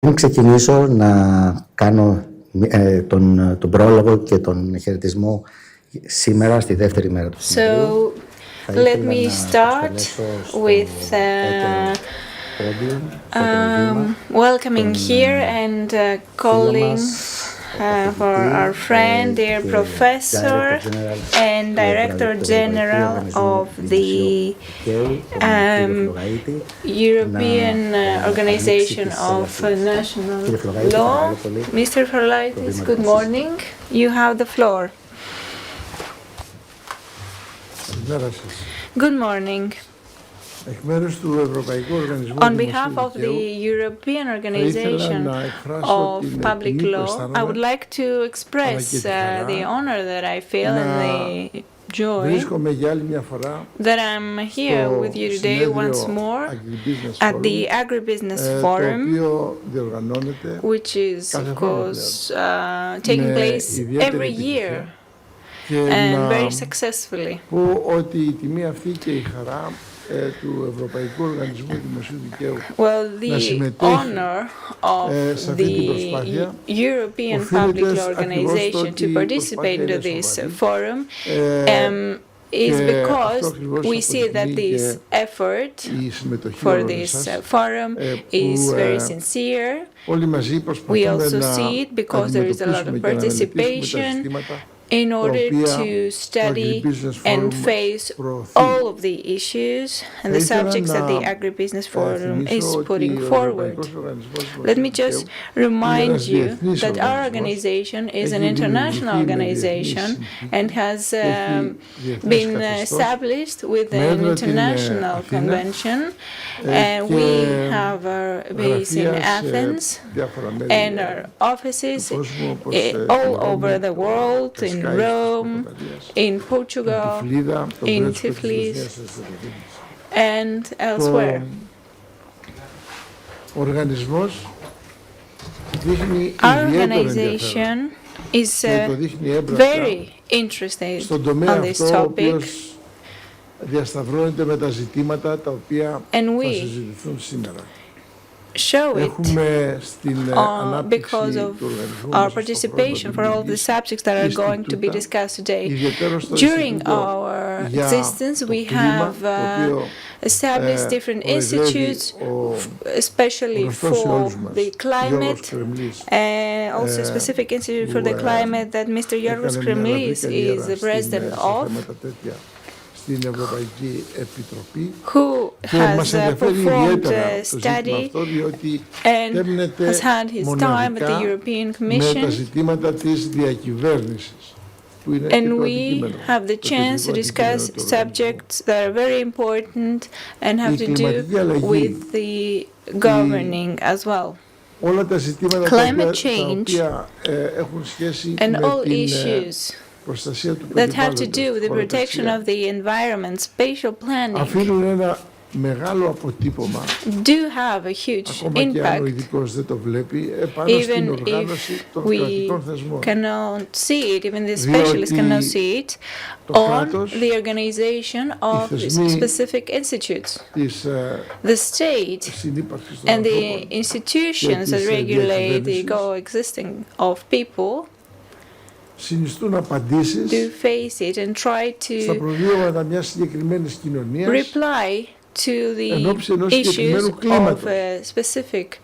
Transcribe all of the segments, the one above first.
Πριν ξεκινήσω να κάνω τον πρόλογο και τον χαιρετισμό σήμερα στη δεύτερη μέρα του συνεδρίου, let me start with welcoming here and calling for our friend, dear Professor and Director General of the European Organization of National Law, Mr. Flogaitis. Good morning. You have the floor. Good morning. On behalf of the European Organization of Public Law, I would like to express the honor that I feel and the joy that I'm here with you today once more at the AgriBusiness Forum, which is, of course, taking place every year and very successfully. Well, the honor of the European Public Law Organization to participate in this forum is because we see that this effort for this forum is very sincere. We also see it because there is a lot of participation in order to study and face all of the issues and the subjects that the AgriBusiness Forum is putting forward. Let me just remind you that our organization is an international organization and has been established with an international convention. We have our base in Athens and our offices all over the world, in Rome, in Portugal, in Tiflis, and elsewhere. Our organization is very interested on this topic, and we show it because of our participation for all the subjects that are going to be discussed today. During our existence, we have established different institutes, especially for the climate, also a specific institute for the climate that Mr. Giannis is the president of, who has performed a study and has had his time at the European Commission, and we have the chance to discuss subjects that are very important and have to do with the governing as well. Climate change and all issues that have to do with the protection of the environment, spatial planning, do have a huge impact, even if we cannot see it, even the specialists cannot see it, on the organization of specific institutes. The state and the institutions that regulate the coexisting of people do face it and try to reply to the issues of a specific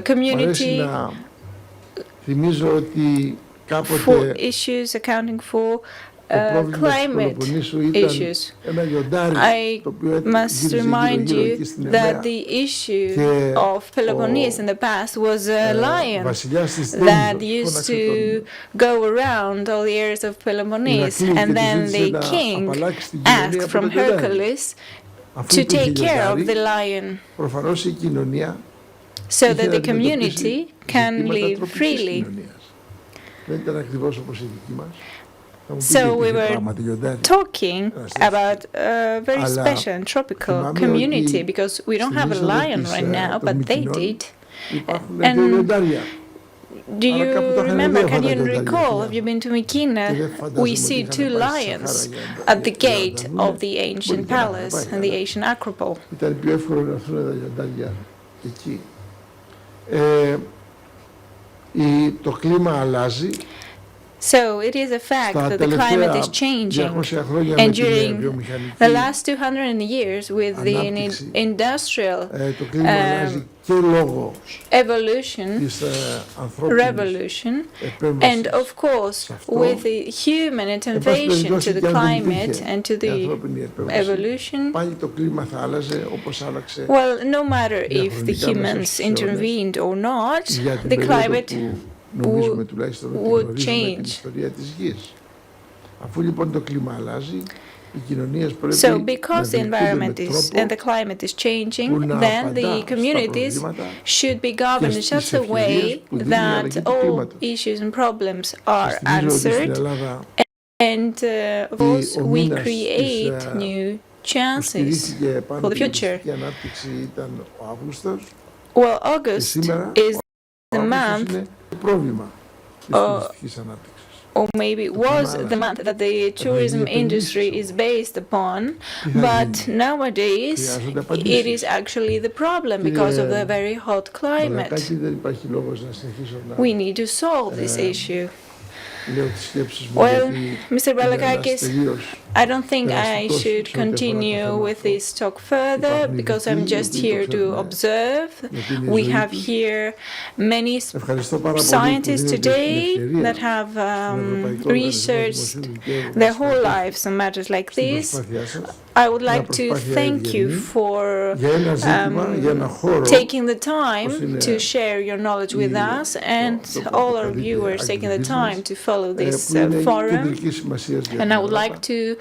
community, for issues accounting for climate issues. I must remind you that the issue of Peloponnese in the past was a lion that used to go around all the areas of Peloponnese, and then the king asked from Hercules to take care of the lion so that the community can live freely. So we were talking about a very special and tropical community because we don't have a lion right now, but they did. And do you remember, can you recall, have you been to Mykina? We see two lions at the gate of the ancient palace and the ancient acropole. Το κλίμα αλλάζει. So it is a fact that the climate is changing, and during the last 200 years with the industrial revolution, and of course with the human intervention to the climate and to the evolution, well, no matter if the humans intervened or not, the climate would change. So because the environment and the climate is changing, then the communities should be governed in such a way that all issues and problems are answered, and of course we create new chances for the future. Well, August is the month, or maybe it was the month that the tourism industry is based upon, but nowadays it is actually the problem because of the very hot climate. We need to solve this issue. Well, Mr. Balakakis, I don't think I should continue with this talk further because I'm just here to observe. We have here many scientists today that have researched their whole lives on matters like this. I would like to thank you for taking the time to share your knowledge with us, and all our viewers taking the time to follow this forum. And I would like to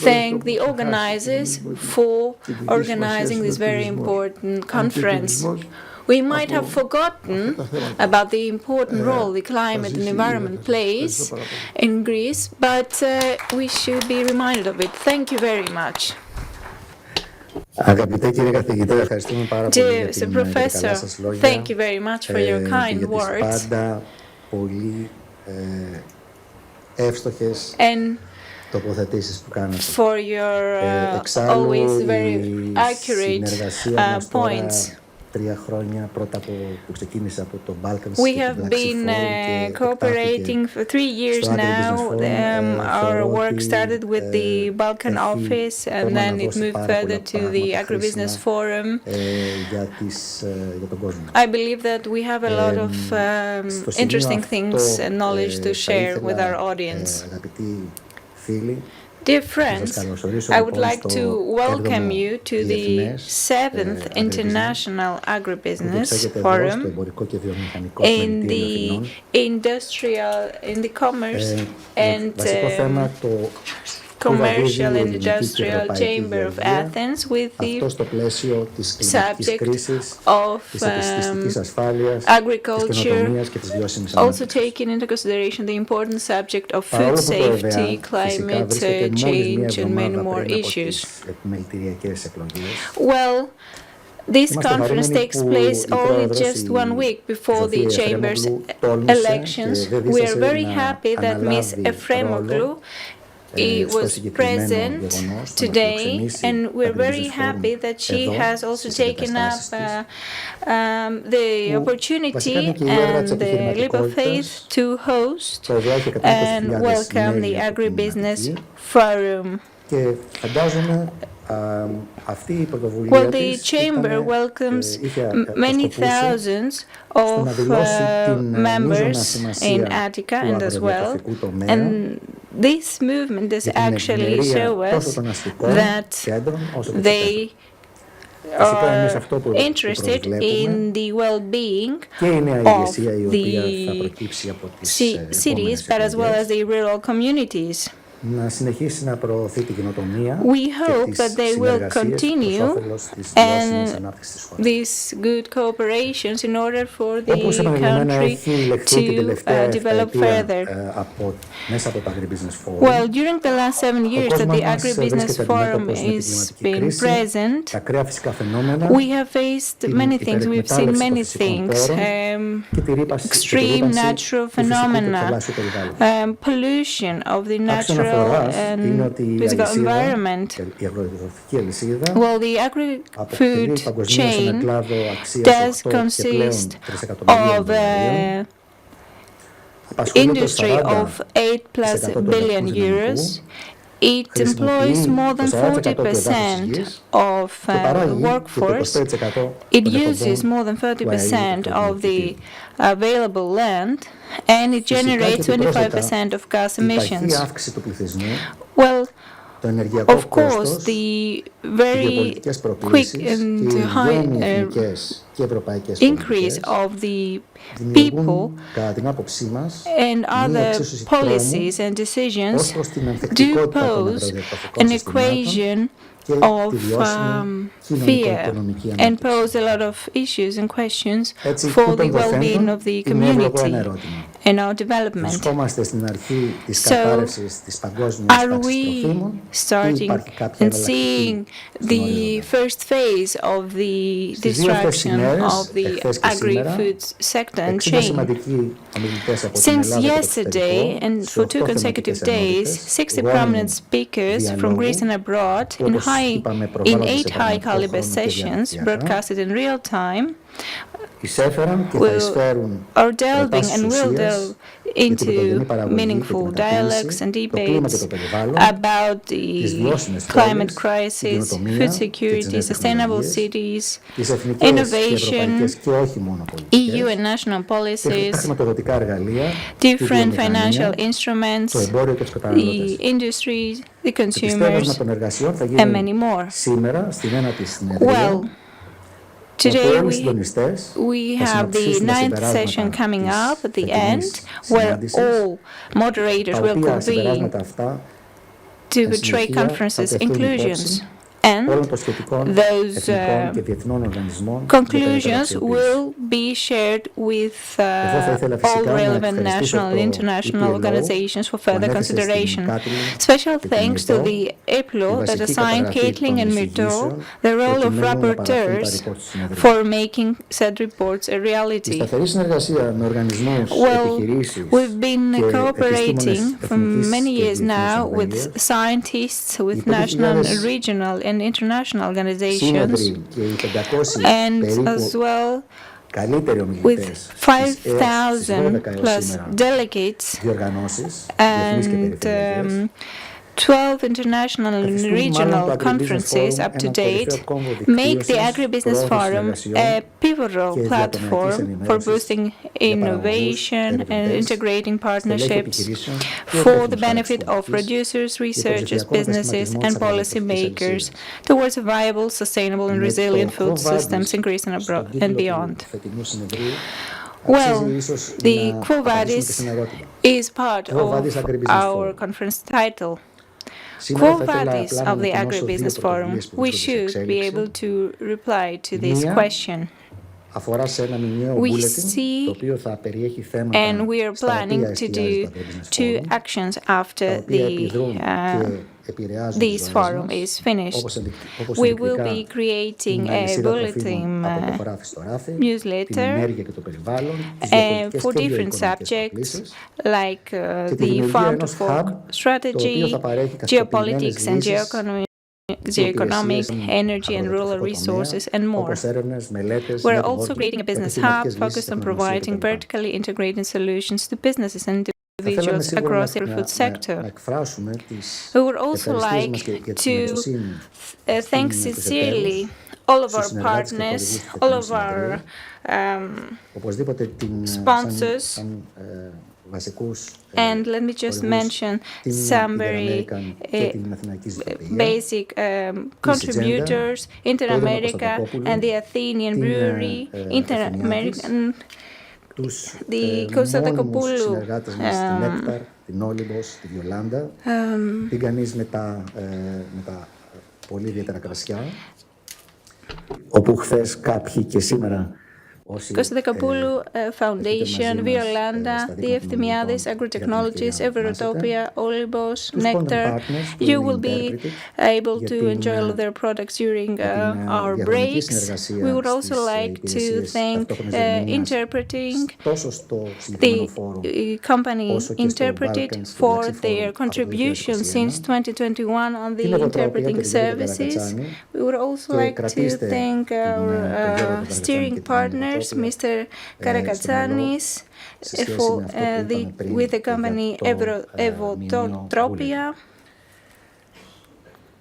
thank the organizers for organizing this very important conference. We might have forgotten about the important role the climate and environment plays in Greece, but we should be reminded of it. Thank you very much. Dear Mr. Professor, thank you very much for your kind words and for your always very accurate points. We have been cooperating for 3 years now. Our work started with the Balkan office, and then it moved further to the AgriBusiness Forum. I believe that we have a lot of interesting things and knowledge to share with our audience. Dear friends, I would like to welcome you to the 7th International Agribusiness Forum in the Commerce and Commercial and Industrial Chamber of Athens, with the subject of agriculture, also taking into consideration the important subject of food safety, climate change, and many more issues. Well, this conference takes place only just 1 week before the Chamber's elections. We are very happy that Ms. Efremoglu was present today, and we're very happy that she has also taken up the opportunity and the leap of faith to host and welcome the AgriBusiness Forum. Well, the Chamber welcomes many thousands of members in Attica and as well, and this movement does actually show us that they are interested in the well-being of the cities, but as well as the rural communities. We hope that they will continue and these good cooperations in order for the country to develop further. Well, during the last 7 years that the AgriBusiness Forum has been present, we have faced many things, we've seen many things, extreme natural phenomena, pollution of the natural and physical environment. Well, the agri-food chain does consist of industry of 8+ billion euros. It employs more than 40% of the workforce. It uses more than 30% of the available land, and it generates 25% of gas emissions. Well, of course, the very quick and high increase of the people and other policies and decisions do pose an equation of fear and pose a lot of issues and questions for the well-being of the community and our development. So, are we starting and seeing the first phase of the disruption of the agri-food sector and chain? Since yesterday, and for 2 consecutive days, 60 prominent speakers from Greece and abroad in 8 high-caliber sessions broadcasted in real time are delving and will delve into meaningful dialogues and debates about the climate crisis, food security, sustainable cities, innovation, EU and national policies, different financial instruments, the industry, the consumers, and many more. Well, today we have the 9th session coming up at the end, where all moderators will convene to portray conferences' conclusions. And those conclusions will be shared with all relevant national and international organizations for further consideration. Special thanks to the EPLO that assigned Caitlin and Myrto the role of rapporteurs for making said reports a reality. Well, we've been cooperating for many years now with scientists, with national and regional and international organizations, and as well with 5,000 plus delegates and 12 international and regional conferences up to date make the AgriBusiness Forum a pivotal platform for boosting innovation and integrating partnerships for the benefit of producers, researchers, businesses, and policymakers towards a viable, sustainable, and resilient food systems in Greece and abroad and beyond. Well, the Vadis is part of our conference title. Vadis of the AgriBusiness Forum, we should be able to reply to this question. We see and we are planning to do 2 actions after this forum is finished. We will be creating a bulletin newsletter for different subjects like the farm-to-fork strategy, geopolitics and geoeconomic, energy and rural resources, and more. We're also creating a business hub focused on providing vertically integrated solutions to businesses and individuals across the food sector. We would also like to thank sincerely all of our partners, all of our sponsors, and let me just mention some very basic contributors: Inter-America and the Athenian Brewery, Inter-American, the Konstantakopoulou, την Όλυμπος, τη Βιολάντα, την Κανείς με τα πολύ ιδιαίτερα κρασιά, όπου χθες κάποιοι και σήμερα Konstantakopoulou Foundation, Violanda, the Economies, Agri-Technologies, Everotopia, Olibos, Nectar. You will be able to enjoy all of their products during our breaks. We would also like to thank interpreting, the company Interpreted, for their contribution since 2021 on the interpreting services. We would also like to thank our steering partners, speakers, Mr. Karakatsanis, with the company Evotropia.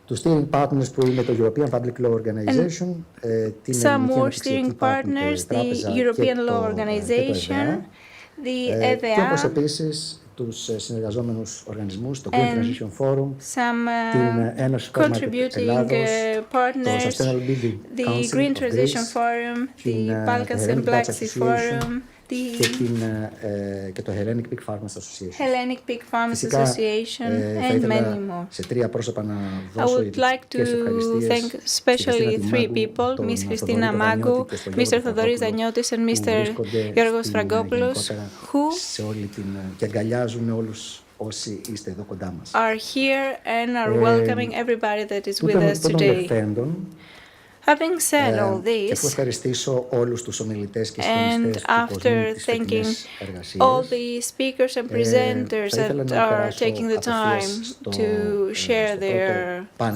Του steering partners που είναι το European Public Law Organization, some more steering partners, the European Law Organization, the EDA, και όπως επίσης τους συνεργαζόμενους οργανισμούς, το Green Transition Forum, την Ένωση contributing partners, the Green Transition Forum, the Balkans and Black Sea Forum, και το Hellenic Pig Farmers Association. Hellenic Pig Farmers Association and many more. Σε τρία πρόσωπα να I would like to thank especially three people, Ms. Christina Magou, Mr. Thodoris Daniotis and Mr. Giorgos Fragopoulos, who και αγκαλιάζουν όλους όσοι είστε εδώ κοντά μας. are here and are welcoming everybody that is with us today. Having said all this, and after thanking all the speakers and presenters that are taking the time to share their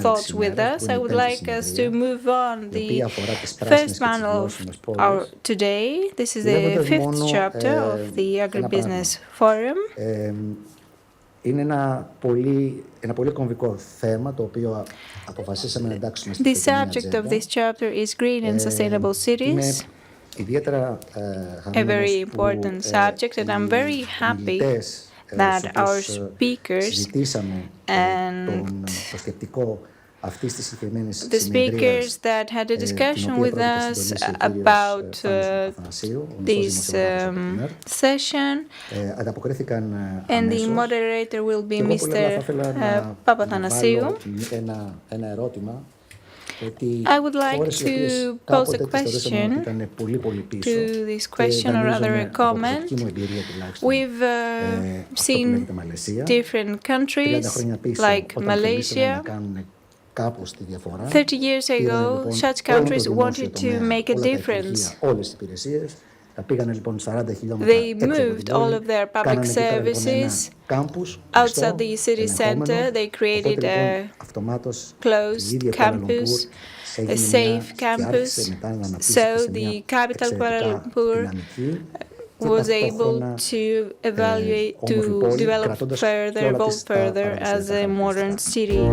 thoughts with us, I would like us to move on the first panel of our today. This is the fifth chapter of the AgriBusiness Forum. Είναι ένα πολύ κομβικό θέμα το οποίο αποφασίσαμε να εντάξουμε στην The subject of this chapter is green and sustainable cities. A very important subject, and I'm very happy that our speakers and the speakers that had a discussion with us about this session, and the moderator will be Mr. Papathanasiou. I would like to pose a question to this question, or rather a comment. We've seen different countries like Malaysia. 30 years ago, such countries wanted to make a difference. They moved all of their public services outside the city center. They created a closed campus, a safe campus, so the capital Kuala Lumpur was able to develop further, evolve further as a modern city.